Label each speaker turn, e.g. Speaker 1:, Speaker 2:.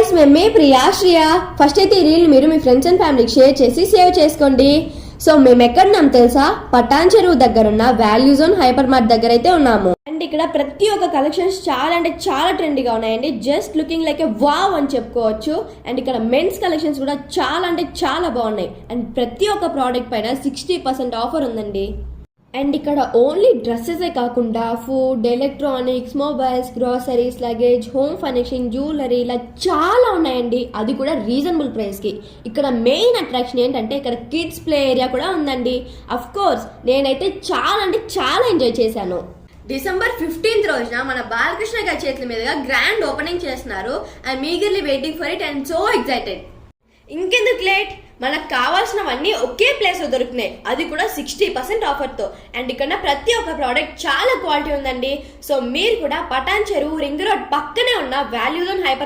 Speaker 1: Guys, మేము Priya Shriya. First అయితే ఈ రీల్ మీరు మీ ఫ్రెండ్స్ అండ్ ఫ్యామిలీకి షేర్ చేసి సేవ్ చేసుకోండి. సో మేము ఎక్కడున్నాం తెలుసా? పటాన్ చెరువు దగ్గర ఉన్న వాల్యూ జోన్ హైపర్ మార్ట్ దగ్గర అయితే ఉన్నాము. అండ్ ఇక్కడ ప్రతి ఒక్క కలెక్షన్స్ చాలా అంటే చాలా ట్రెండీగా ఉన్నాయండి. జస్ట్ లుకింగ్ లైక్ ఏ వావ్ అని చెప్పుకోవచ్చు. అండ్ ఇక్కడ మెన్స్ కలెక్షన్స్ కూడా చాలా అంటే చాలా బాగున్నాయి. అండ్ ప్రతి ఒక్క ప్రోడక్ట్ పైన 60% ఆఫర్ ఉందండి. అండ్ ఇక్కడ ఓన్లీ డ్రెస్సెసే కాకుండా food, electronics, mobiles, groceries, luggage, home furnishing, jewellery ఇలా చాలా ఉన్నాయండి. అది కూడా రీజనబుల్ ప్రైస్కి. ఇక్కడ మెయిన్ అట్రాక్షన్ ఏంటంటే ఇక్కడ కిడ్స్ ప్లే ఏరియా కూడా ఉందండి. అఫ్ కోర్స్ నేనైతే చాలా అంటే చాలా ఎంజాయ్ చేశాను. December 15th రోజున మన బాలకృష్ణ గారి చేతుల మీదుగా గ్రాండ్ ఓపెనింగ్ చేస్తున్నారు. I'm eagerly waiting for it and so excited. ఇంకెందుకు లేట్, మనకు కావాల్సినవన్నీ ఒకే ప్లేస్ లో దొరుకుతున్నాయి, అది కూడా 60% ఆఫర్తో. అండ్ ఇక్కడ ప్రతి ఒక్క ప్రోడక్ట్ చాలా క్వాలిటీ ఉందండి. సో మీరు కూడా పటాన్ చెరువు రింగ్ రోడ్ పక్కనే ఉన్న వాల్యూ జోన్ హైపర్